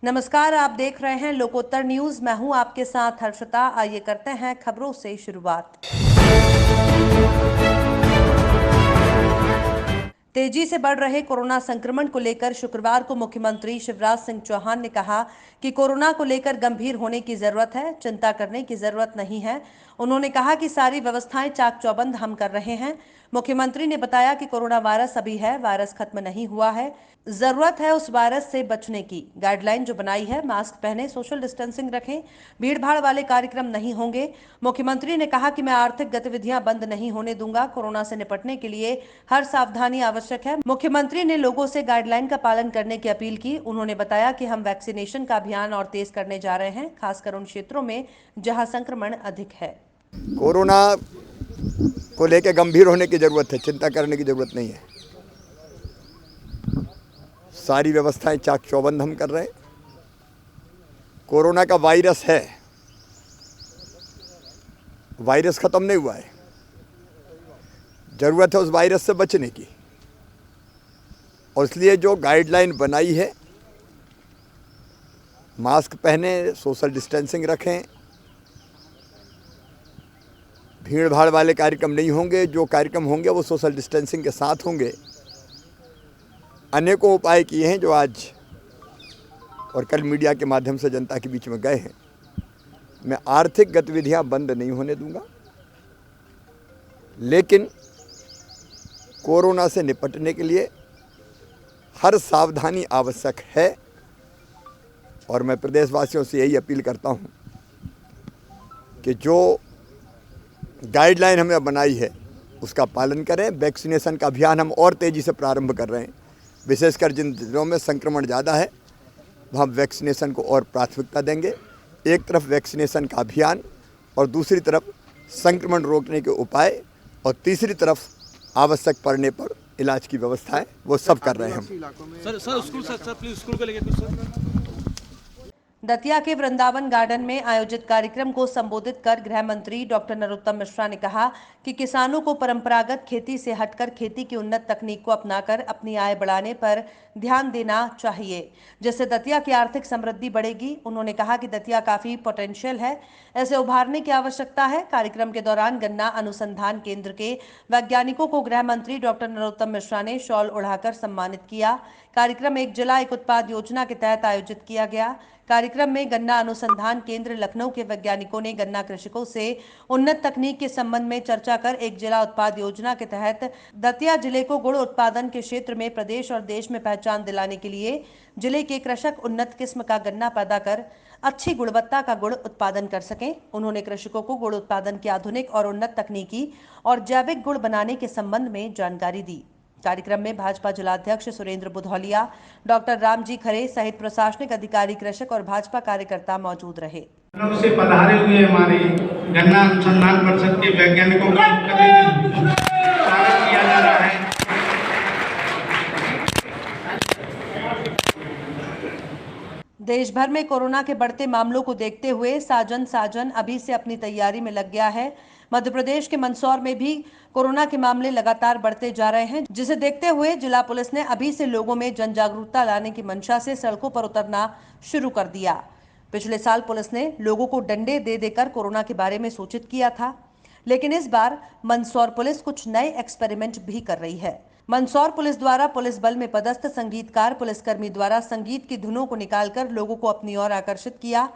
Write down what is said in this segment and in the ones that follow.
नमस्कार, आप देख रहे हैं लोकोत्तर न्यूज। मैं हूं आपके साथ हर्षिता। आइए करते हैं खबरों से शुरुआत। तेजी से बढ़ रहे कोरोना संक्रमण को लेकर शुक्रवार को मुख्यमंत्री शिवराज सिंह चौहान ने कहा कि कोरोना को लेकर गंभीर होने की जरूरत है, चिंता करने की जरूरत नहीं है। उन्होंने कहा कि सारी व्यवस्थाएं चाक चौबंद हम कर रहे हैं। मुख्यमंत्री ने बताया कि कोरोना वायरस अभी है, वायरस खत्म नहीं हुआ है, जरूरत है उस वायरस से बचने की। गाइडलाइन जो बनाई है, मास्क पहने, सोशल डिस्टेंसिंग रखें, भीड़ भाड़ वाले कार्यक्रम नहीं होंगे। मुख्यमंत्री ने कहा कि मैं आर्थिक गतिविधियां बंद नहीं होने दूंगा। कोरोना से निपटने के लिए हर सावधानी आवश्यक है। मुख्यमंत्री ने लोगों से गाइडलाइन का पालन करने की अपील की। उन्होंने बताया कि हम वैक्सीनेशन का अभियान और तेज करने जा रहे हैं, खासकर उन क्षेत्रों में जहां संक्रमण अधिक है। कोरोना को लेकर गंभीर होने की जरूरत है, चिंता करने की जरूरत नहीं है। सारी व्यवस्थाएं चाक चौबंद हम कर रहे हैं। कोरोना का वायरस है, वायरस खत्म नहीं हुआ है। जरूरत है उस वायरस से बचने की, और इसलिए जो गाइडलाइन बनाई है, मास्क पहने, सोशल डिस्टेंसिंग रखें, भीड़ भाड़ वाले कार्यक्रम नहीं होंगे। जो कार्यक्रम होंगे वो सोशल डिस्टेंसिंग के साथ होंगे। अनेकों उपाय किए हैं जो आज और कल मीडिया के माध्यम से जनता के बीच में गए हैं। मैं आर्थिक गतिविधियां बंद नहीं होने दूंगा, लेकिन कोरोना से निपटने के लिए हर सावधानी आवश्यक है। और मैं प्रदेशवासियों से यही अपील करता हूं कि जो गाइडलाइन हमने बनाई है उसका पालन करें। वैक्सीनेशन का अभियान हम और तेज़ी से प्रारंभ कर रहे हैं। विशेषकर जिन जिलों में संक्रमण ज़्यादा है वहाँ वैक्सीनेशन को और प्राथमिकता देंगे। एक तरफ वैक्सीनेशन का अभियान और दूसरी तरफ संक्रमण रोकने के उपाय, और तीसरी तरफ आवश्यक पड़ने पर इलाज की व्यवस्थाएं वो सब कर रहे हैं हम। सर प्लीज स्कूल को लेकर कुछ सर। दतिया के वृंदावन गार्डन में आयोजित कार्यक्रम को संबोधित कर गृह मंत्री डॉक्टर नरोत्तम मिश्रा ने कहा कि किसानों को परंपरागत खेती से हटकर खेती की उन्नत तकनीक को अपनाकर अपनी आय बढ़ाने पर ध्यान देना चाहिए, जिससे दतिया की आर्थिक समृद्धि बढ़ेगी। उन्होंने कहा कि दतिया काफी पोटेंशियल है, ऐसे उभारने की आवश्यकता है। कार्यक्रम के दौरान गन्ना अनुसंधान केंद्र के वैज्ञानिकों को गृह मंत्री डॉक्टर नरोत्तम मिश्रा ने शॉल ओढ़ाकर सम्मानित किया। कार्यक्रम एक जिला एक उत्पाद योजना के तहत आयोजित किया गया। कार्यक्रम में गन्ना अनुसंधान केंद्र लखनऊ के वैज्ञानिकों ने गन्ना कृषकों से उन्नत तकनीक के संबंध में चर्चा कर एक जिला उत्पाद योजना के तहत दतिया जिले को गुड़ उत्पादन के क्षेत्र में प्रदेश और देश में पहचान दिलाने के लिए जिले के कृषक उन्नत किस्म का गन्ना पैदा कर अच्छी गुणवत्ता का गुड़ उत्पादन कर सकें। उन्होंने कृषकों को गुड़ उत्पादन की आधुनिक और उन्नत तकनीकी और जैविक गुड़ बनाने के संबंध में जानकारी दी। कार्यक्रम में भाजपा जिलाध्यक्ष सुरेंद्र बुधौलिया, डॉक्टर रामजी खरे सहित प्रशासनिक अधिकारी, कृषक और भाजपा कार्यकर्ता मौजूद रहे। से पधारे हुए हमारे गन्ना अनुसंधान परिषद के वैज्ञानिकों का स्वागत किया जा रहा है। देश भर में कोरोना के बढ़ते मामलों को देखते हुए साजन अभी से अपनी तैयारी में लग गया है। मध्य प्रदेश के मंदसौर में भी कोरोना के मामले लगातार बढ़ते जा रहे हैं, जिसे देखते हुए जिला पुलिस ने अभी से लोगों में जन जागरूकता लाने की मंशा से सड़कों पर उतरना शुरू कर दिया। पिछले साल पुलिस ने लोगों को डंडे दे देकर कोरोना के बारे में सूचित किया था, लेकिन इस बार मंदसौर पुलिस कुछ नए एक्सपेरिमेंट भी कर रही है। मंदसौर पुलिस द्वारा पुलिस बल में पदस्थ संगीतकार पुलिसकर्मी द्वारा संगीत की धुनों को निकालकर लोगों को अपनी ओर आकर्षित किया।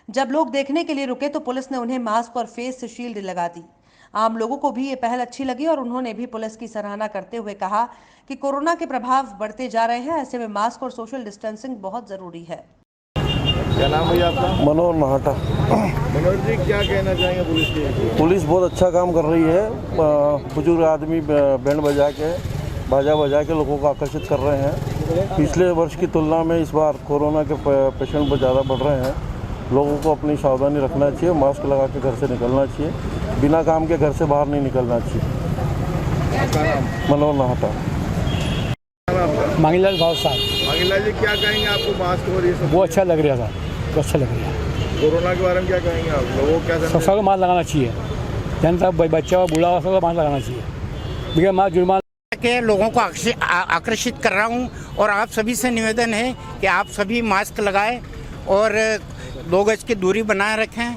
जब लोग देखने के लिए रुके तो पुलिस ने उन्हें मास्क और फेस शील्ड लगा दी। आम लोगों को भी ये पहल अच्छी लगी और उन्होंने भी पुलिस की सराहना करते हुए कहा कि कोरोना के प्रभाव बढ़ते जा रहे हैं, ऐसे में मास्क और सोशल डिस्टेंसिंग बहुत जरूरी है। क्या नाम है आपका? मनोहर नाहटा। मनोहर जी, क्या कहना चाहेंगे पुलिस की? पुलिस बहुत अच्छा काम कर रही है। बुजुर्ग आदमी बैंड बजा के, बाजा बजा के लोगों को आकर्षित कर रहे हैं। पिछले वर्ष की तुलना में इस बार कोरोना के पेशेंट बहुत ज़्यादा बढ़ रहे हैं। लोगों को अपनी सावधानी रखना चाहिए, मास्क लगा के घर से निकलना चाहिए, बिना काम के घर से बाहर नहीं निकलना चाहिए। मनोहर नाहटा। मांगीलाल भाव साहब। मांगीलाल जी, क्या कहेंगे? आपको मास्क और ये सब वो अच्छा लग रहा था, तो अच्छा लग रहा है। कोरोना के बारे में क्या कहेंगे आप? लोगों क्या सबको मास्क लगाना चाहिए, जनता बच्चा और बूढ़ा सबको मास्क लगाना चाहिए। बिना मास्क जुर्माना के लोगों को आकर्षित कर रहा हूं, और आप सभी से निवेदन है कि आप सभी मास्क लगाएं और 2 गज की दूरी बनाए रखें।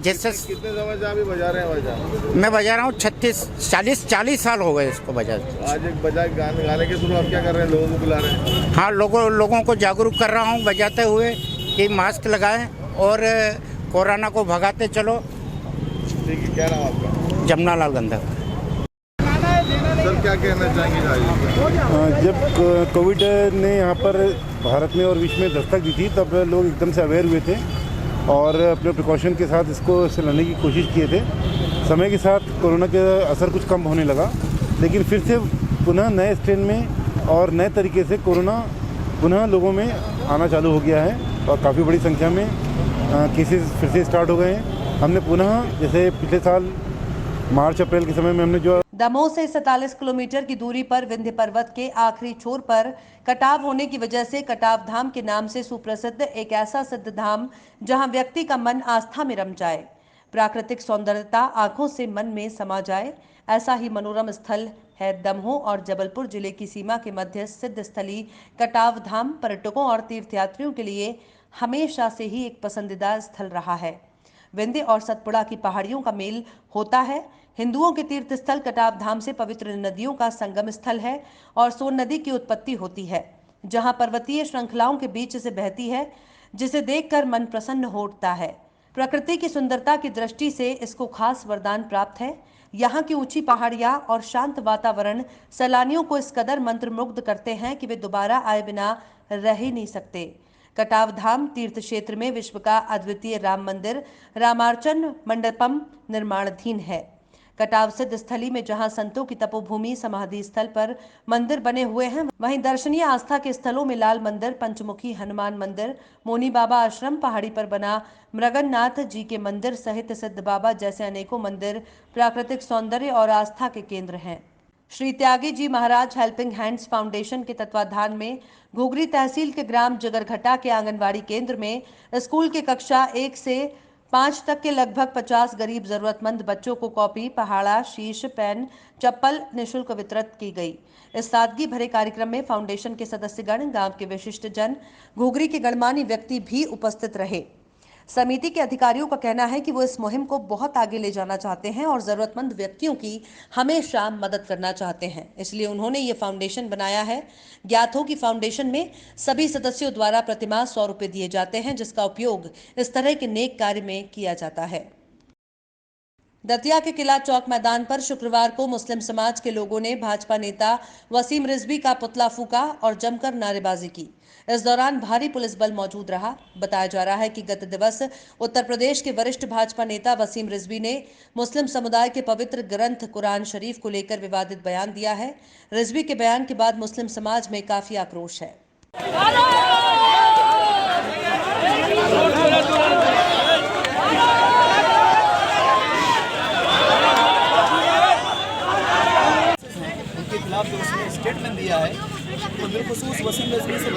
जैसे कितने समय से आप ये बजा रहे हैं बाजा? मैं बजा रहा हूँ 40 साल हो गए इसको बजा। आज एक बजा गाने के थ्रू आप क्या कर रहे हैं, लोगों को बुला रहे हैं? हाँ, लोगों को जागरूक कर रहा हूँ बजाते हुए कि मास्क लगाएं और कोरोना को भगाते चलो। ठीक है, क्या नाम आपका? जमुना लाल गंधा। सर क्या कहना चाहेंगे आज? जब कोविड ने यहाँ पर भारत में और विश्व में दस्तक दी थी, तब लोग एकदम से अवेयर हुए थे और अपने प्रिकॉशन के साथ इसको लड़ने की कोशिश किए थे। समय के साथ कोरोना का असर कुछ कम होने लगा, लेकिन फिर से पुनः नए स्ट्रेन में और नए तरीके से कोरोना पुनः लोगों में आना चालू हो गया है और काफ़ी बड़ी संख्या में केसेस फिर से स्टार्ट हो गए हैं। हमने पुनः जैसे पिछले साल मार्च अप्रैल के समय में हमने जो दमोह से 47 किलोमीटर की दूरी पर विंध्य पर्वत के आखिरी छोर पर कटाव होने की वजह से कटाव धाम के नाम से सुप्रसिद्ध एक ऐसा सिद्ध धाम जहां व्यक्ति का मन आस्था में रम जाए, प्राकृतिक सौंदर्यता आंखों से मन में समा जाए, ऐसा ही मनोरम स्थल है दमोह और जबलपुर जिले की सीमा के मध्य सिद्ध स्थली कटाव धाम। पर्यटकों और तीर्थयात्रियों के लिए हमेशा से ही एक पसंदीदा स्थल रहा है। विंध्य और सतपुड़ा की पहाड़ियों का मेल होता है। हिंदुओं के तीर्थ स्थल कटाव धाम से पवित्र नदियों का संगम स्थल है और सोन नदी की उत्पत्ति होती है, जहां पर्वतीय श्रृंखलाओं के बीच से बहती है, जिसे देखकर मन प्रसन्न हो उठता है। प्रकृति की सुंदरता की दृष्टि से इसको खास वरदान प्राप्त है। यहाँ की ऊंची पहाड़ियां और शांत वातावरण सैलानियों को इस कदर मंत्रमुग्ध करते हैं कि वे दोबारा आए बिना रह ही नहीं सकते। कटाव धाम तीर्थ क्षेत्र में विश्व का अद्वितीय राम मंदिर रामार्चन मंडपम निर्माणाधीन है। कटाव सिद्ध स्थली में जहां संतों की तपोभूमि समाधि स्थल पर मंदिर बने हुए हैं, वहीं दर्शनीय आस्था के स्थलों में लाल मंदिर, पंचमुखी हनुमान मंदिर, मोनी बाबा आश्रम, पहाड़ी पर बना मृगन्नाथ जी के मंदिर सहित सिद्ध बाबा जैसे अनेकों मंदिर प्राकृतिक सौंदर्य और आस्था के केंद्र हैं। श्री त्यागी जी महाराज हेल्पिंग हैंड्स फाउंडेशन के तत्वाधान में घुघरी तहसील के ग्राम जगरघटा के आंगनवाड़ी केंद्र में स्कूल के कक्षा 1 से 5 तक के लगभग 50 गरीब जरूरतमंद बच्चों को कॉपी, पहाड़ा, शीश, पेन, चप्पल निःशुल्क वितरित की गई। इस सादगी भरे कार्यक्रम में फाउंडेशन के सदस्यगण, गांव के विशिष्ट जन, घुघरी के गणमान्य व्यक्ति भी उपस्थित रहे। समिति के अधिकारियों का कहना है कि वो इस मुहिम को बहुत आगे ले जाना चाहते हैं और जरूरतमंद व्यक्तियों की हमेशा मदद करना चाहते हैं, इसलिए उन्होंने ये फाउंडेशन बनाया है। ज्ञात हो कि फाउंडेशन में सभी सदस्यों द्वारा प्रतिमाह 100 रुपये दिए जाते हैं, जिसका उपयोग इस तरह के नेक कार्य में किया जाता है। दतिया के किला चौक मैदान पर शुक्रवार को मुस्लिम समाज के लोगों ने भाजपा नेता वसीम रिजवी का पुतला फूंका और जमकर नारेबाजी की। इस दौरान भारी पुलिस बल मौजूद रहा। बताया जा रहा है कि गत दिवस उत्तर प्रदेश के वरिष्ठ भाजपा नेता वसीम रिजवी ने मुस्लिम समुदाय के पवित्र ग्रंथ कुरान शरीफ को लेकर विवादित बयान दिया है। रिजवी के बयान के बाद मुस्लिम समाज में काफी आक्रोश है। उनके खिलाफ जो उसने स्टेटमेंट दिया है तो बिलखुसूस वसीम रिजवी से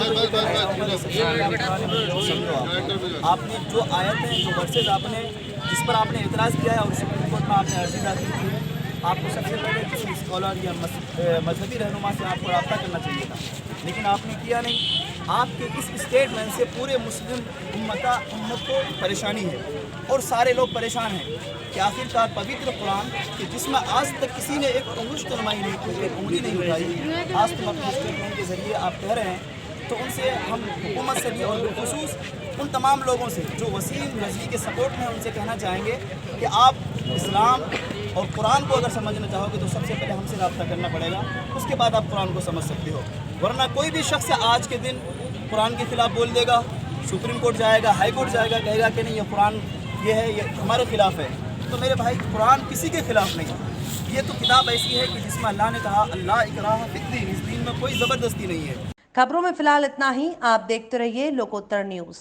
आपने जो आयतें, जो वर्सेज आपने जिस पर आपने इतराज़ किया है और सुप्रीम कोर्ट में आपने अर्जी दाखिल की है, आपको सबसे पहले किसी स्कॉलर या मजहबी रहनुमा से आपको रब्ता करना चाहिए था, लेकिन आपने किया नहीं। आपके इस स्टेटमेंट से पूरे मुस्लिम उम्मत को परेशानी है और सारे लोग परेशान हैं कि आखिरकार पवित्र कुरान कि जिसमें आज तक किसी ने एक उंगली नहीं की, एक उंगली नहीं उठाई, आज तुम अपने स्टेटमेंट के ज़रिए आप कह रहे हैं, तो उनसे हम हुकूमत से भी और बिलखुसूस उन तमाम लोगों से जो वसीम रिजवी के सपोर्ट में, उनसे कहना चाहेंगे कि आप इस्लाम और कुरान को अगर समझना चाहोगे तो सबसे पहले हमसे रब्ता करना पड़ेगा, उसके बाद आप कुरान को समझ सकते हो। वरना कोई भी शख्स आज के दिन कुरान के खिलाफ बोल देगा, सुप्रीम कोर्ट जाएगा, हाई कोर्ट जाएगा, कहेगा कि नहीं ये कुरान ये है, ये हमारे खिलाफ है। तो मेरे भाई, कुरान किसी के खिलाफ नहीं है। ये तो किताब ऐसी है कि जिसमें अल्लाह ने कहा अल्लाह इकराह फिद्दीन, इस दीन में कोई ज़बरदस्ती नहीं है। खबरों में फिलहाल इतना ही। आप देखते रहिए लोकोत्तर न्यूज़।